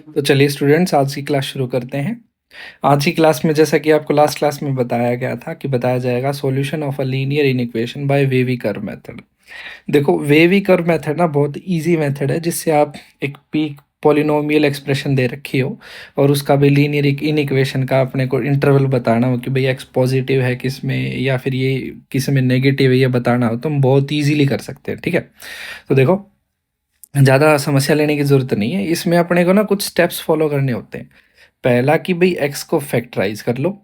तो चलिए स्टूडेंट्स, आज की क्लास शुरू करते हैं। आज की क्लास में जैसा कि आपको लास्ट क्लास में बताया गया था कि बताया जाएगा solution of a linear equation by wavy curve method. देखो, वेवी कर्व मेथड ना बहुत इजी मेथड है, जिससे आप एक पीक पॉलिनोमियल एक्सप्रेशन दे रखी हो और उसका भी लीनियर इक्वेशन का अपने को इंटरवल बताना हो कि भाई एक्स पॉजिटिव है किस में या फिर ये किस में नेगेटिव है, ये बताना हो तो हम बहुत ईजीली कर सकते हैं। ठीक है, तो देखो, ज़्यादा समस्या लेने की ज़रूरत नहीं है। इसमें अपने को ना कुछ स्टेप्स फॉलो करने होते हैं। पहला कि भाई एक्स को फैक्टराइज कर लो।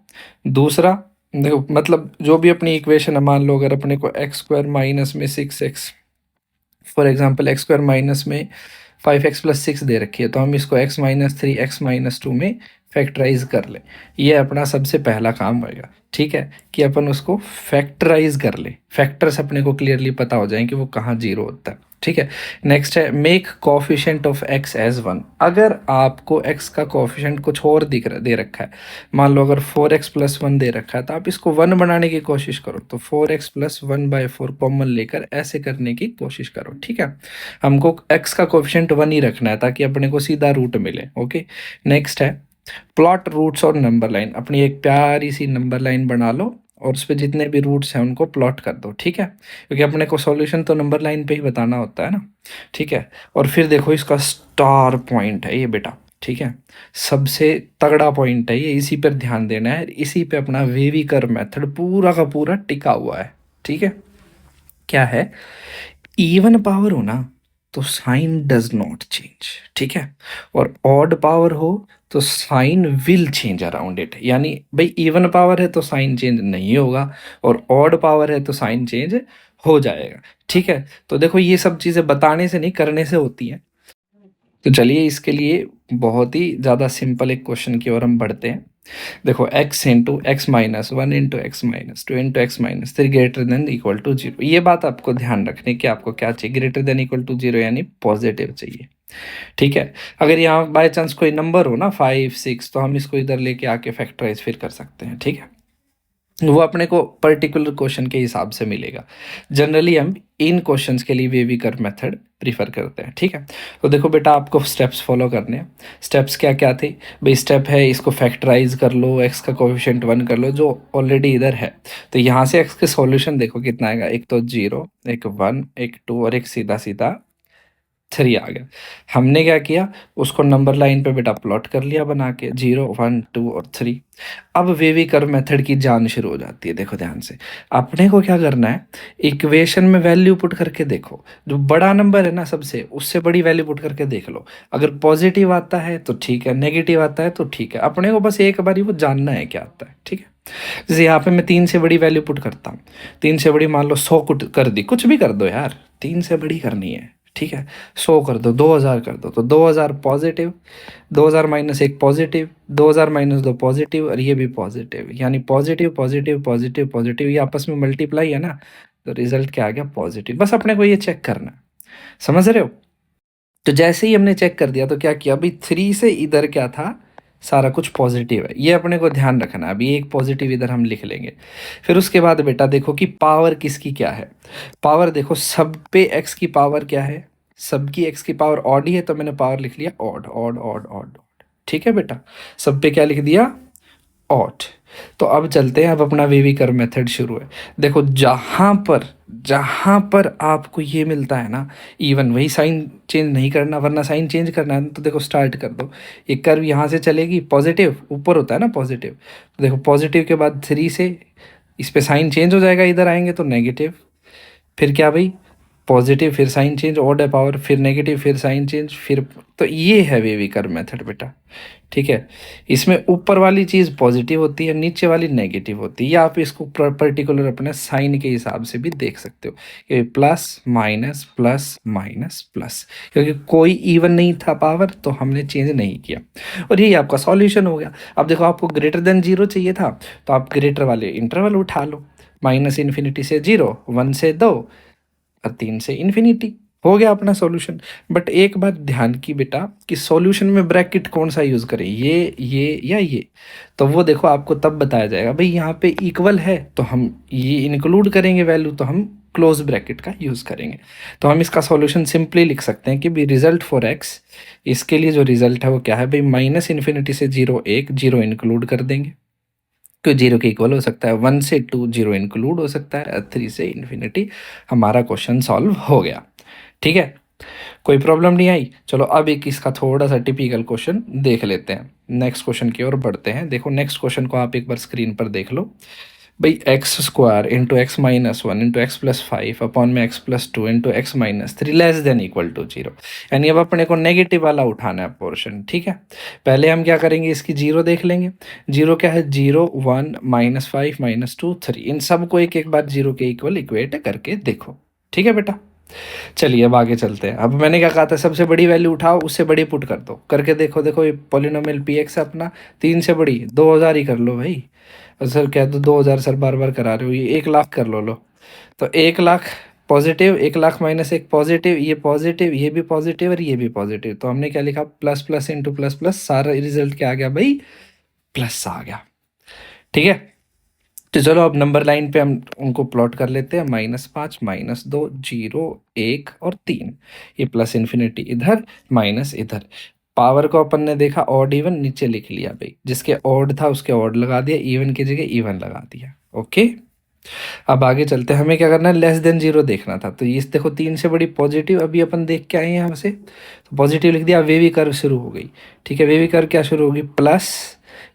दूसरा, देखो मतलब जो भी अपनी इक्वेशन है, मान लो अगर अपने को एक्स स्क्वायर माइनस में 6x, for example x square minus में 5x+6 दे रखी है, तो हम इसको x-3 x-2 में फैक्टराइज कर लें। ये अपना सबसे पहला काम होएगा। ठीक है, कि अपन उसको फैक्टराइज कर ले, फैक्टर्स अपने को क्लियरली पता हो जाए कि वो कहाँ जीरो होता है। ठीक है, नेक्स्ट है make coefficient of x as 1। अगर आपको x का कोफिशिएंट कुछ और दिख रहा दे रखा है, मान लो अगर 4x+1 दे रखा है, तो आप इसको 1 बनाने की कोशिश करो। तो 4x+1/4 कॉमन लेकर ऐसे करने की कोशिश करो। ठीक है, हमको x का कोफिशिएंट 1 ही रखना है ताकि अपने को सीधा रूट मिले। ओके, नेक्स्ट है प्लॉट रूट्स और नंबर लाइन। अपनी एक प्यारी सी नंबर लाइन बना लो और उस पे जितने भी रूट्स हैं उनको प्लॉट कर दो। ठीक है, क्योंकि अपने को सॉल्यूशन तो नंबर लाइन पे ही बताना होता है ना। ठीक है, और फिर देखो इसका स्टार पॉइंट है ये बेटा। ठीक है, सबसे तगड़ा पॉइंट है ये, इसी पर ध्यान देना है। इसी पे अपना वेवी कर्व मेथड पूरा का पूरा टिका हुआ है। ठीक है, क्या है, इवन पावर हो ना तो साइन डज नॉट चेंज। ठीक है, और ऑड पावर हो तो sign will change around it. यानी भाई इवन पावर है तो साइन चेंज नहीं होगा और ऑड पावर है तो साइन चेंज हो जाएगा। ठीक है, तो देखो ये सब चीज़ें बताने से नहीं, करने से होती हैं। तो चलिए इसके लिए बहुत ही ज़्यादा सिंपल एक क्वेश्चन की ओर हम बढ़ते हैं। देखो x×(x−1) × (x−2) × (x−3) ये बात आपको ध्यान रखने की, आपको क्या चाहिए, greater than equal to zero यानी पॉजिटिव चाहिए। ठीक है, अगर यहाँ बाय चांस कोई नंबर हो ना 5 6, तो हम इसको इधर लेके आके फैक्टराइज फिर कर सकते हैं। ठीक है, वो अपने को पर्टिकुलर क्वेश्चन के हिसाब से मिलेगा। जनरली हम इन क्वेश्चंस के लिए वेवी कर्व मेथड प्रीफर करते हैं। ठीक है, तो देखो बेटा, आपको स्टेप्स फॉलो करने हैं। स्टेप्स क्या क्या थे भाई? स्टेप है इसको फैक्टराइज कर लो, एक्स का कोफिशिएंट 1 कर लो जो ऑलरेडी इधर है। तो यहाँ से एक्स के सॉल्यूशन देखो कितना आएगा, एक तो 0, एक 1, एक 2 और एक सीधा सीधा 3 आ गया। हमने क्या किया, उसको नंबर लाइन पे बेटा प्लॉट कर लिया बना के, 0 1 2 और 3। अब वेवी कर्व मेथड की जान शुरू हो जाती है। देखो ध्यान से, अपने को क्या करना है, इक्वेशन में वैल्यू पुट करके देखो। जो बड़ा नंबर है ना सबसे, उससे बड़ी वैल्यू पुट करके देख लो। अगर पॉजिटिव आता है तो ठीक है, नेगेटिव आता है तो ठीक है। अपने को बस एक बार ही वो जानना है क्या आता है। ठीक है, जैसे यहाँ पे मैं 3 से बड़ी वैल्यू पुट करता हूँ। 3 से बड़ी मान लो 100 कर दी, कुछ भी कर दो यार, 3 से बड़ी करनी है। ठीक है, 100 कर दो, 2000 कर दो, तो 2000 पॉजिटिव, 2000-1 पॉजिटिव, 2000-2 पॉजिटिव और ये भी पॉजिटिव, यानी पॉजिटिव पॉजिटिव पॉजिटिव पॉजिटिव, ये आपस में मल्टीप्लाई है ना, तो रिजल्ट क्या आ गया, पॉजिटिव। बस अपने को ये चेक करना है, समझ रहे हो? तो जैसे ही हमने चेक कर दिया तो क्या किया, अभी 3 से इधर क्या था, सारा कुछ पॉजिटिव है, ये अपने को ध्यान रखना है। अभी एक पॉजिटिव इधर हम लिख लेंगे। फिर उसके बाद बेटा देखो कि पावर किसकी क्या है। पावर देखो, सब पे एक्स की पावर क्या है, सबकी एक्स की पावर ऑड ही है, तो मैंने पावर लिख लिया ऑड ऑड ऑड ऑड। ठीक है बेटा, सब पे क्या लिख दिया, ऑट। तो अब चलते हैं, अब अपना वेवी कर्व मेथड शुरू है। देखो जहाँ पर आपको ये मिलता है ना इवन, वही साइन चेंज नहीं करना, वरना साइन चेंज करना है तो देखो स्टार्ट कर दो। ये कर्व यहाँ से चलेगी, पॉजिटिव ऊपर होता है ना पॉजिटिव, तो देखो पॉजिटिव के बाद 3 से इस पे साइन चेंज हो जाएगा, इधर आएंगे तो नेगेटिव, फिर क्या भाई, पॉजिटिव फिर साइन चेंज, ऑड है पावर, फिर नेगेटिव फिर साइन चेंज, फिर, तो ये है वेवी कर्व मेथड बेटा। ठीक है, इसमें ऊपर वाली चीज़ पॉजिटिव होती है, नीचे वाली नेगेटिव होती है, या आप इसको पर्टिकुलर अपने साइन के हिसाब से भी देख सकते हो कि plus minus plus minus plus, क्योंकि कोई इवन नहीं था पावर तो हमने चेंज नहीं किया। और यही आपका सॉल्यूशन हो गया। अब देखो, आपको ग्रेटर देन जीरो चाहिए था, तो आप ग्रेटर वाले इंटरवल उठा लो, -∞ से 0, 1 से 2 और 3 से इन्फिनिटी, हो गया अपना सॉल्यूशन। बट एक बात ध्यान की बेटा, कि सॉल्यूशन में ब्रैकेट कौन सा यूज़ करें, ये या ये, तो वो देखो आपको तब बताया जाएगा। भाई यहाँ पे इक्वल है तो हम ये इंक्लूड करेंगे वैल्यू, तो हम क्लोज ब्रैकेट का यूज़ करेंगे। तो हम इसका सॉल्यूशन सिंपली लिख सकते हैं कि भी रिजल्ट फॉर एक्स, इसके लिए जो रिजल्ट है वो क्या है भाई, माइनस इन्फिनिटी से जीरो, एक जीरो इंक्लूड कर देंगे, तो जीरो के इक्वल हो सकता है, वन से टू जीरो इंक्लूड हो सकता है, थ्री से इन्फिनिटी। हमारा क्वेश्चन सॉल्व हो गया। ठीक है, कोई प्रॉब्लम नहीं आई। चलो अब एक इसका थोड़ा सा टिपिकल क्वेश्चन देख लेते हैं, नेक्स्ट क्वेश्चन की ओर बढ़ते हैं। देखो नेक्स्ट क्वेश्चन को आप एक बार स्क्रीन पर देख लो भाई, x square into x minus one into x plus five upon में x plus two into x minus three less than equal to zero. यानी अब अपने को नेगेटिव वाला उठाना है पोर्शन। ठीक है, पहले हम क्या करेंगे, इसकी जीरो देख लेंगे। जीरो क्या है, zero one minus five minus two three, इन सब को एक एक बार जीरो के इक्वल इक्वेट करके देखो। ठीक है बेटा, चलिए अब आगे चलते हैं। अब मैंने क्या कहा था, सबसे बड़ी वैल्यू उठाओ, उससे बड़ी पुट कर दो, करके देखो। देखो ये पॉलिनोमियल पी एक्स है अपना, तीन से बड़ी 2000 ही कर लो भाई। और सर कह दो 2000 सर बार बार करा रहे हो, ये 1 लाख कर लो। लो तो 1 लाख पॉजिटिव, 1 लाख माइनस एक पॉजिटिव, ये पॉजिटिव, ये भी पॉजिटिव और ये भी पॉजिटिव। तो हमने क्या लिखा, plus plus into plus plus, सारा रिजल्ट क्या आ गया भाई, प्लस आ गया। ठीक है, तो चलो अब नंबर लाइन पे हम उनको प्लॉट कर लेते हैं, -5 -2 0 1 और 3। ये प्लस इन्फिनिटी इधर, माइनस इधर। पावर को अपन ने देखा ऑड इवन, नीचे लिख लिया भाई, जिसके ऑड था उसके ऑड लगा दिया, इवन की जगह इवन लगा दिया। ओके, अब आगे चलते हैं। हमें क्या करना है, लेस देन जीरो देखना था। तो ये देखो, तीन से बड़ी पॉजिटिव अभी अपन देख के आए हैं यहाँ से, तो पॉजिटिव लिख दिया। वेवी कर्व शुरू हो गई। ठीक है, वेवी कर्व क्या शुरू होगी, प्लस,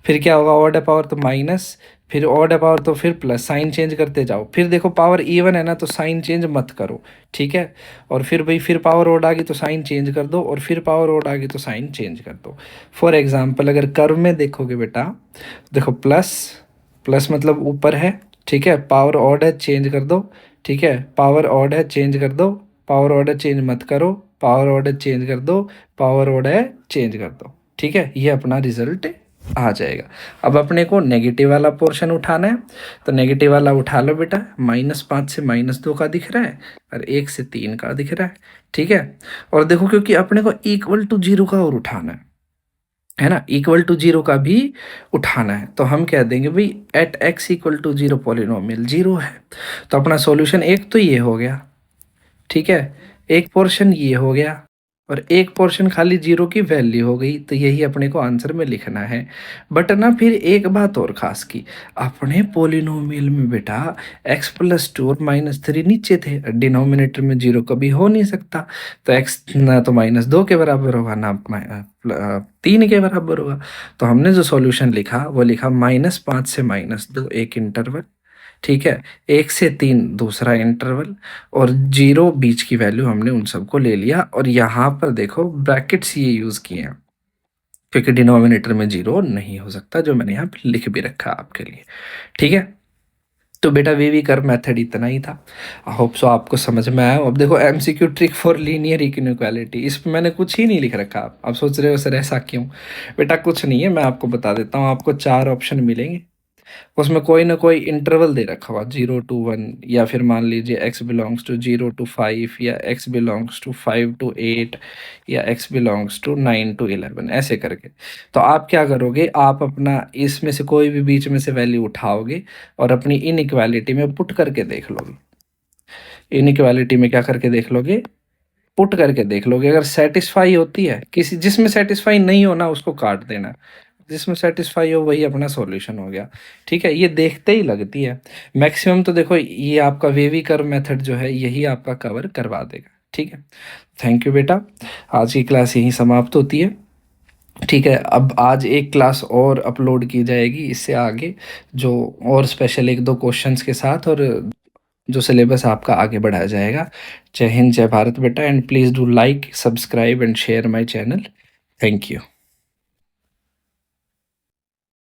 फिर क्या होगा, ऑड है पावर तो माइनस, फिर ऑड है पावर तो फिर प्लस, साइन चेंज करते जाओ। फिर देखो पावर इवन है ना, तो साइन चेंज मत करो। ठीक है, और फिर भाई फिर पावर ऑड आ गई तो साइन चेंज कर दो, और फिर पावर ऑड आ गई तो साइन चेंज कर दो। फॉर एग्जाम्पल अगर कर्व में देखोगे बेटा, देखो प्लस, प्लस मतलब ऊपर है। ठीक है, पावर ऑड है चेंज कर दो। ठीक है, पावर ऑड है चेंज कर दो, पावर ऑड है चेंज मत करो, पावर ऑड है चेंज कर दो, पावर ऑड है चेंज कर दो। ठीक है, ये अपना रिजल्ट आ जाएगा। अब अपने को नेगेटिव वाला पोर्शन उठाना है, तो नेगेटिव वाला उठा लो बेटा। -5 से -2 का दिख रहा है, और 1 से 3 का दिख रहा है। ठीक है, और देखो क्योंकि अपने को इक्वल टू जीरो का और उठाना है ना, इक्वल टू जीरो का भी उठाना है, तो हम कह देंगे भाई at x equal to zero polynomial zero है। तो अपना सॉल्यूशन एक तो ये हो गया। ठीक है, एक पोर्शन ये हो गया, और एक पोर्शन खाली जीरो की वैल्यू हो गई। तो यही अपने को आंसर में लिखना है। बट ना फिर एक बात और खास की, अपने पोलिनोमियल में बेटा x प्लस टू और -3 नीचे थे, डिनोमिनेटर में जीरो कभी हो नहीं सकता। तो x ना तो -2 के बराबर होगा, ना 3 के बराबर होगा। तो हमने जो सॉल्यूशन लिखा वो लिखा -5 से -2 एक इंटरवल। ठीक है, 1 से 3 दूसरा इंटरवल, और जीरो बीच की वैल्यू हमने उन सबको ले लिया। और यहाँ पर देखो ब्रैकेट्स ये यूज़ किए हैं, क्योंकि डिनोमिनेटर में जीरो नहीं हो सकता, जो मैंने यहाँ पे लिख भी रखा आपके लिए। ठीक है, तो बेटा वीवी कर्व मेथड इतना ही था। आई होप सो आपको समझ में आया। अब देखो एमसीक्यू ट्रिक फॉर लीनियर इक्विनेक्वालिटी, इसमें मैंने कुछ ही नहीं लिख रखा। आप सोच रहे हो सर ऐसा क्यों, बेटा कुछ नहीं है, मैं आपको बता देता हूँ। आपको 4 ऑप्शन मिलेंगे, उसमें कोई ना कोई इंटरवल दे रखा हुआ, 0 to 1, या फिर मान लीजिए x बिलोंग्स टू 0 to 5, या x बिलोंग्स टू 5 to 8, या x बिलोंग्स टू 9 to 11, ऐसे करके। तो आप क्या करोगे, आप अपना इसमें से कोई भी बीच में से वैल्यू उठाओगे और अपनी इनइक्वालिटी में पुट करके देख लोगे। इनइक्वालिटी में क्या करके देख लोगे, पुट करके देख लोगे। अगर सेटिस्फाई होती है, किसी जिसमें सेटिस्फाई नहीं होना उसको काट देना, जिसमें सेटिस्फाई हो वही अपना सॉल्यूशन हो गया। ठीक है, ये देखते ही लगती है। मैक्सिमम तो देखो ये आपका वेवी कर्व मेथड जो है यही आपका कवर करवा देगा। ठीक है, थैंक यू बेटा, आज की क्लास यहीं समाप्त होती है। ठीक है, अब आज एक क्लास और अपलोड की जाएगी इससे आगे, जो और स्पेशल एक दो क्वेश्चंस के साथ, और जो सिलेबस आपका आगे बढ़ाया जाएगा। जय हिंद, जय भारत बेटा, and please do like, subscribe and share my channel. Thank you.